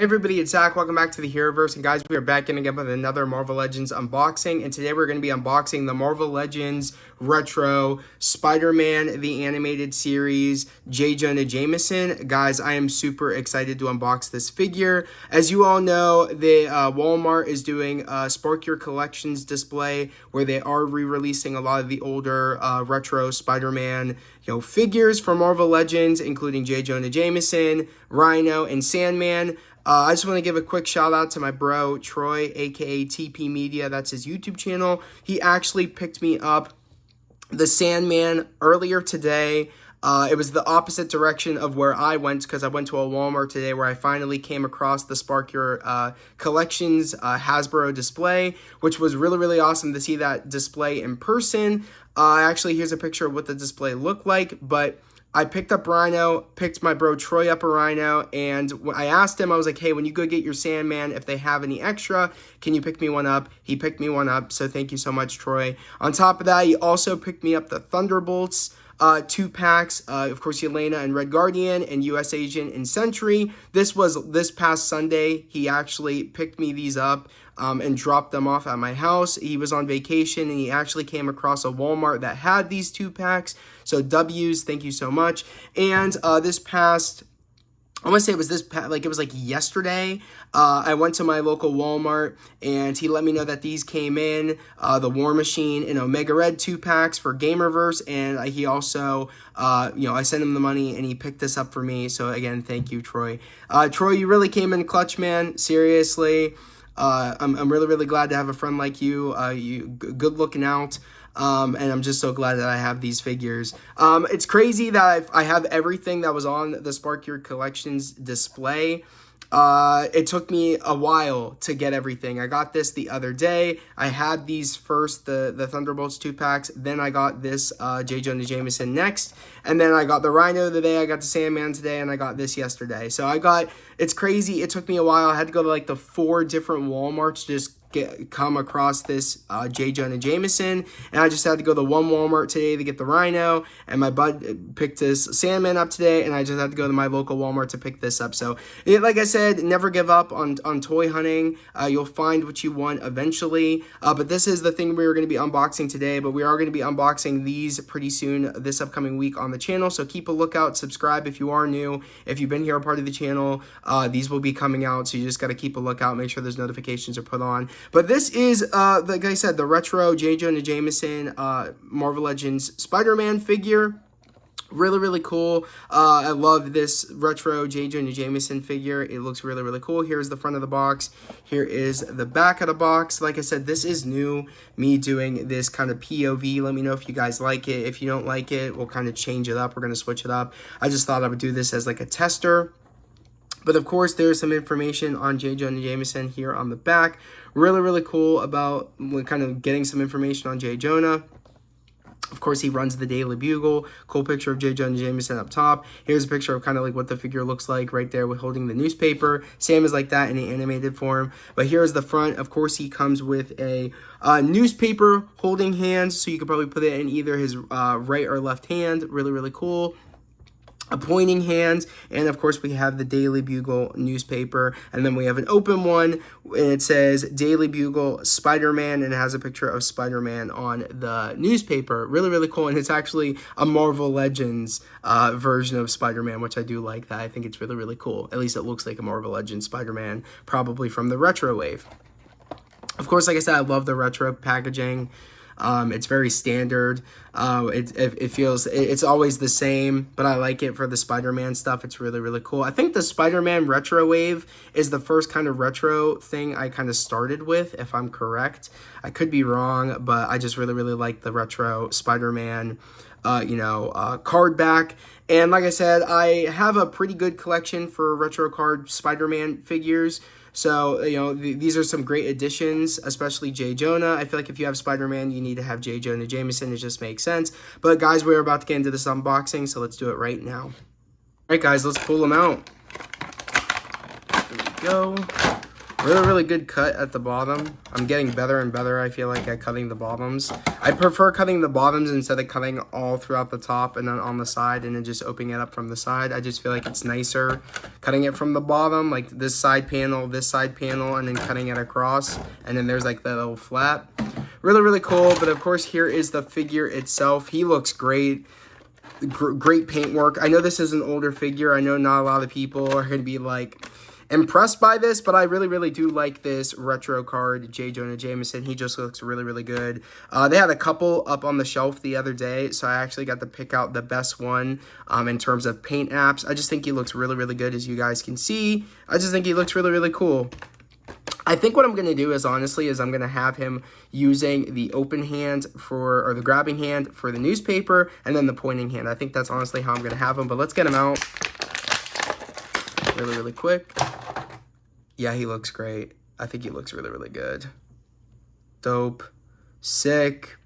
Hey everybody, it's Zach. Welcome back to the Heroverse. And guys, we are back in again with another Marvel Legends unboxing. And today we're going to be unboxing the Marvel Legends Retro Spider-Man, the animated series, J. Jonah Jameson. Guys, I am super excited to unbox this figure. As you all know, the Walmart is doing a Spark Your Collections display where they are re-releasing a lot of the older retro Spider-Man figures from Marvel Legends, including J. Jonah Jameson, Rhino, and Sandman. I just want to give a quick shout out to my bro, Troy, aka TP Media. That's his YouTube channel. He actually picked me up the Sandman earlier today. It was the opposite direction of where I went because I went to a Walmart today where I finally came across the Spark Your Collections Hasbro display, which was really, really awesome to see that display in person. Actually, here's a picture of what the display looked like, but I picked up Rhino, picked my bro Troy up a Rhino, and I asked him, I was like, hey, when you go get your Sandman, if they have any extra, can you pick me one up? He picked me one up, so thank you so much, Troy. On top of that, he also picked me up the Thunderbolts 2 packs, of course, Yelena and Red Guardian and US Agent and Sentry. This was this past Sunday. He actually picked me these up and dropped them off at my house. He was on vacation and he actually came across a Walmart that had these 2 packs. So W's, thank you so much. And this past, I want to say it was it was like yesterday, I went to my local Walmart and he let me know that these came in, the War Machine and Omega Red 2 packs for Gamerverse, and he also, I sent him the money and he picked this up for me. So again, thank you, Troy. Troy, you really came in clutch, man. Seriously. I'm really, really glad to have a friend like you. Good looking out. And I'm just so glad that I have these figures. It's crazy that I have everything that was on the Spark Your Collections display. It took me a while to get everything. I got this the other day. I had these first, the Thunderbolts 2 packs. Then I got this J. Jonah Jameson next. And then I got the Rhino today. I got the Sandman today. And I got this yesterday. So it's crazy. It took me a while. I had to go to like the 4 different Walmarts to just come across this J. Jonah Jameson, and I just had to go to one Walmart today to get the Rhino, and my bud picked this Sandman up today, and I just had to go to my local Walmart to pick this up. So, like I said, never give up on toy hunting. You'll find what you want eventually, but this is the thing we were going to be unboxing today, but we are going to be unboxing these pretty soon this upcoming week on the channel, so keep a lookout, subscribe if you are new. If you've been here a part of the channel, these will be coming out, so you just got to keep a lookout, make sure those notifications are put on. But this is, like I said, the retro J. Jonah Jameson Marvel Legends Spider-Man figure. Really, really cool. I love this retro J. Jonah Jameson figure. It looks really, really cool. Here's the front of the box. Here is the back of the box. Like I said, this is new, me doing this kind of POV. Let me know if you guys like it. If you don't like it, we'll kind of change it up. We're going to switch it up. I just thought I would do this as like a tester. But of course, there's some information on J. Jonah Jameson here on the back. Really, really cool about kind of getting some information on J. Jonah. Of course, he runs the Daily Bugle. Cool picture of J. Jonah Jameson up top. Here's a picture of kind of like what the figure looks like right there with holding the newspaper. Same as like that in the animated form. But here's the front. Of course, he comes with a newspaper holding hand. So you could probably put it in either his right or left hand. Really, really cool. A pointing hand, and of course we have the Daily Bugle newspaper, and then we have an open one, and it says Daily Bugle Spider-Man, and it has a picture of Spider-Man on the newspaper. Really, really cool, and it's actually a Marvel Legends version of Spider-Man, which I do like that. I think it's really, really cool. At least it looks like a Marvel Legends Spider-Man, probably from the retro wave. Of course, like I said, I love the retro packaging. It's very standard. It feels, it's always the same, but I like it for the Spider-Man stuff. It's really, really cool. I think the Spider-Man retro wave is the first kind of retro thing I kind of started with, if I'm correct. I could be wrong, but I just really, really like the retro Spider-Man, card back. And like I said, I have a pretty good collection for retro card Spider-Man figures. So, these are some great additions, especially J. Jonah. I feel like if you have Spider-Man, you need to have J. Jonah Jameson. It just makes sense. But, guys, we're about to get into this unboxing, so let's do it right now. All right, guys, let's pull them out. There we go. Really, really good cut at the bottom. I'm getting better and better, I feel like, at cutting the bottoms. I prefer cutting the bottoms instead of cutting all throughout the top and then on the side and then just opening it up from the side. I just feel like it's nicer cutting it from the bottom, like this side panel, and then cutting it across. And then there's like the little flap. Really, really cool. But of course, here is the figure itself. He looks great. Great paint work. I know this is an older figure. I know not a lot of people are going to be like impressed by this, but I really, really do like this retro card, Jonah Jameson. He just looks really, really good. They had a couple up on the shelf the other day, so I actually got to pick out the best one in terms of paint apps. I just think he looks really, really good, as you guys can see. I just think he looks really, really cool. I think what I'm going to do is, honestly, is I'm going to have him using the open hand or the grabbing hand for the newspaper, and then the pointing hand. I think that's honestly how I'm going to have him, but let's get him out really, really quick. Yeah, he looks great. I think he looks really, really good. Dope. Sick.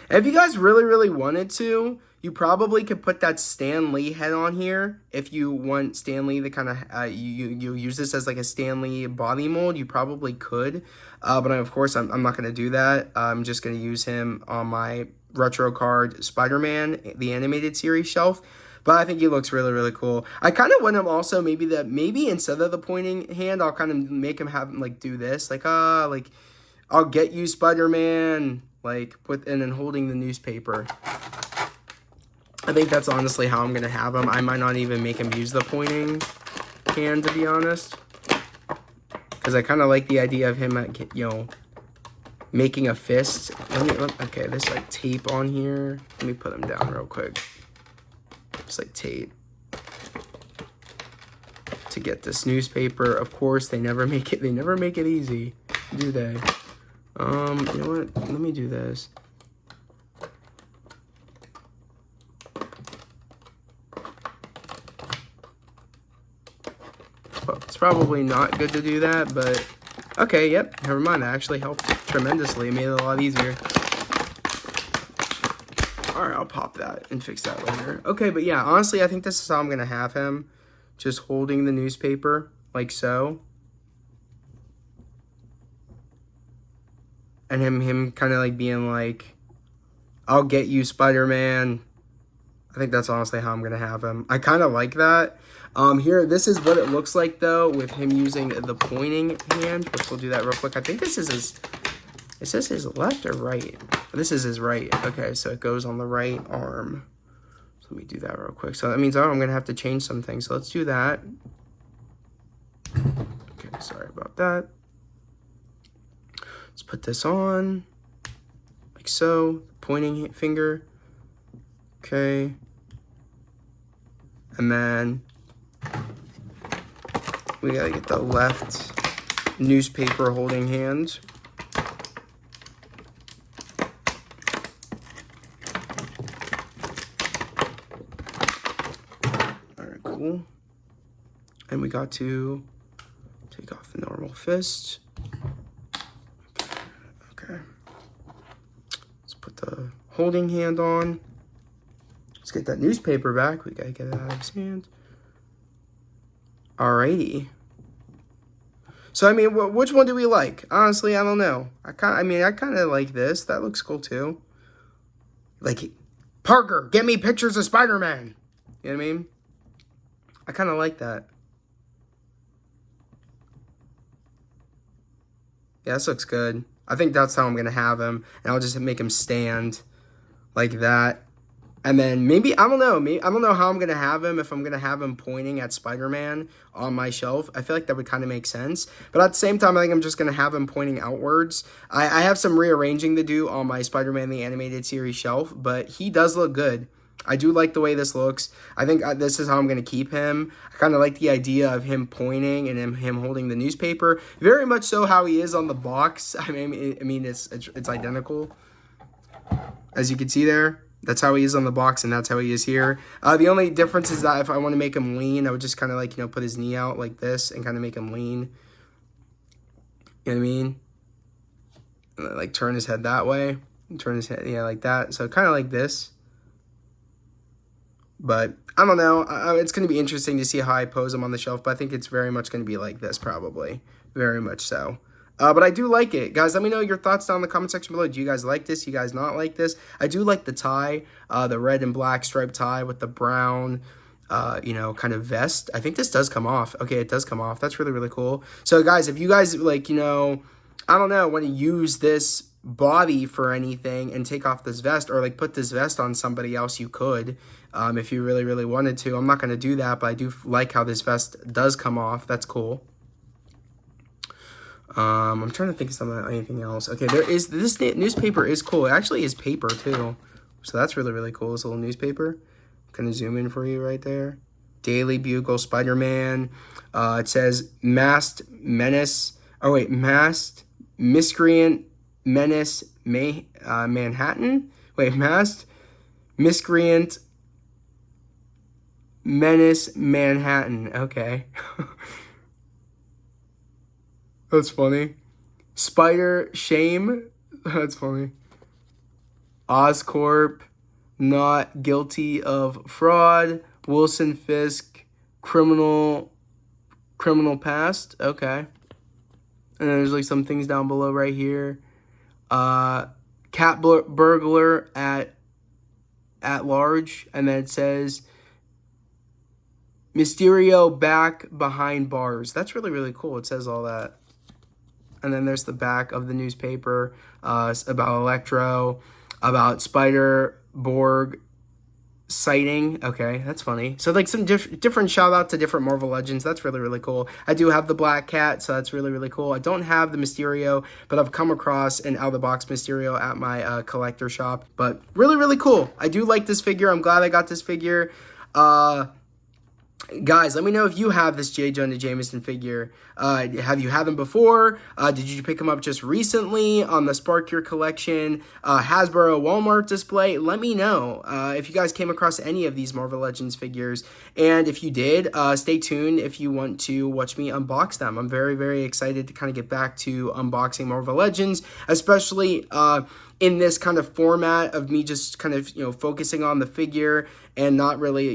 And if you guys really, really wanted to, you probably could put that Stan Lee head on here. If you want Stan Lee to kind of, you use this as like a Stan Lee body mold, you probably could. But of course, I'm not going to do that. I'm just going to use him on my retro card Spider-Man, the animated series shelf. But I think he looks really, really cool. I kind of want him also maybe instead of the pointing hand, I'll kind of make him have him like do this. Like, I'll get you, Spider-Man. Like, and then holding the newspaper. I think that's honestly how I'm going to have him. I might not even make him use the pointing hand, to be honest. Because I kind of like the idea of him, making a fist. Okay, there's like tape on here. Let me put him down real quick. Just like tape to get this newspaper. Of course, they never make it easy, do they? You know what? Let me do this. Well, it's probably not good to do that, but okay, yep, never mind. That actually helped tremendously. It made it a lot easier. Alright, I'll pop that and fix that later. Okay, but yeah, honestly, I think this is how I'm going to have him. Just holding the newspaper, like so. And him kind of like being like, I'll get you, Spider-Man. I think that's honestly how I'm going to have him. I kind of like that. Here, this is what it looks like, though, with him using the pointing hand. Which we'll do that real quick. I think this is his... It says his left or right? This is his right. Okay, so it goes on the right arm. So let me do that real quick. So that means I'm going to have to change some things. So let's do that. Okay, sorry about that. Let's put this on. Like so. Pointing finger. Okay. And then we got to get the left newspaper holding hand. And we got to take off the normal fist. Okay. Let's put the holding hand on. Let's get that newspaper back. We gotta get it out of his hand. Alrighty. So I mean, which one do we like? Honestly, I don't know. I kind of like this. That looks cool too. Like, Parker, get me pictures of Spider-Man. You know what I mean? I kind of like that. Yeah, this looks good. I think that's how I'm going to have him. And I'll just make him stand like that. And then maybe, I don't know how I'm going to have him. If I'm going to have him pointing at Spider-Man on my shelf. I feel like that would kind of make sense. But at the same time, I think I'm just going to have him pointing outwards. I have some rearranging to do on my Spider-Man the Animated Series shelf. But he does look good. I do like the way this looks. I think this is how I'm going to keep him. I kind of like the idea of him pointing and him holding the newspaper. Very much so how he is on the box. I mean, it's identical. As you can see there, that's how he is on the box, and that's how he is here. The only difference is that if I want to make him lean, I would just kind of like, put his knee out like this and kind of make him lean. You know what I mean? And then, like, turn his head that way. And turn his head, yeah, like that. So kind of like this. But I don't know. It's going to be interesting to see how I pose them on the shelf, but I think it's very much going to be like this, probably. Very much so. But I do like it. Guys, let me know your thoughts down in the comment section below. Do you guys like this? Do you guys not like this? I do like the tie, the red and black striped tie with the brown, kind of vest. I think this does come off. Okay, it does come off. That's really, really cool. So, guys, if you guys, like, I don't know, want to use this body for anything and take off this vest or, like, put this vest on somebody else, you could. If you really, really wanted to. I'm not going to do that, but I do like how this vest does come off. That's cool. I'm trying to think of something, anything else. Okay, this newspaper is cool. It actually is paper, too. So that's really, really cool, this little newspaper. I'm going to zoom in for you right there. Daily Bugle, Spider-Man. It says Masked Menace. Oh, wait, Masked Miscreant Menace Manhattan? Wait, Masked Miscreant Menace Manhattan. Okay. That's funny. Spider Shame. That's funny. Oscorp. Not guilty of fraud. Wilson Fisk. Criminal past. Okay. And then there's like some things down below right here. Cat burglar at large. And then it says Mysterio back behind bars. That's really, really cool. It says all that. And then there's the back of the newspaper about Electro, about Spider-Borg sighting. Okay, that's funny. So, like, some different shout-out to different Marvel Legends. That's really, really cool. I do have the Black Cat, so that's really, really cool. I don't have the Mysterio, but I've come across an out-of-the-box Mysterio at my collector shop. But really, really cool. I do like this figure. I'm glad I got this figure. Guys, let me know if you have this Jonah Jameson figure. Have you had them before? Did you pick them up just recently on the Spark Your Collection Hasbro Walmart display? Let me know if you guys came across any of these Marvel Legends figures. And if you did, stay tuned if you want to watch me unbox them. I'm very, very excited to kind of get back to unboxing Marvel Legends, especially in this kind of format of me just kind of, focusing on the figure and not really,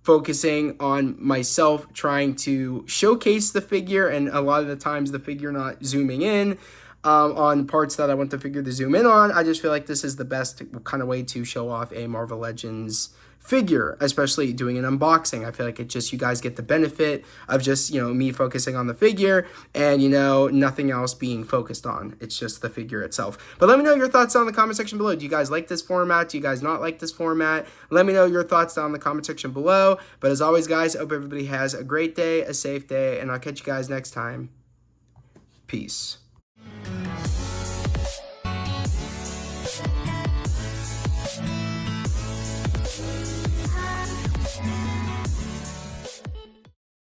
focusing on myself trying to showcase the figure, and a lot of the times the figure not zooming in on parts that I want the figure to zoom in on. I just feel like this is the best kind of way to show off a Marvel Legends figure, especially doing an unboxing. I feel like you guys get the benefit of just, me focusing on the figure and, nothing else being focused on. It's just the figure itself. But let me know your thoughts down in the comment section below. Do you guys like this format? Do you guys not like this format? Let me know your thoughts down in the comment section below. But as always, guys, I hope everybody has a great day, a safe day, and I'll catch you guys next time. Peace.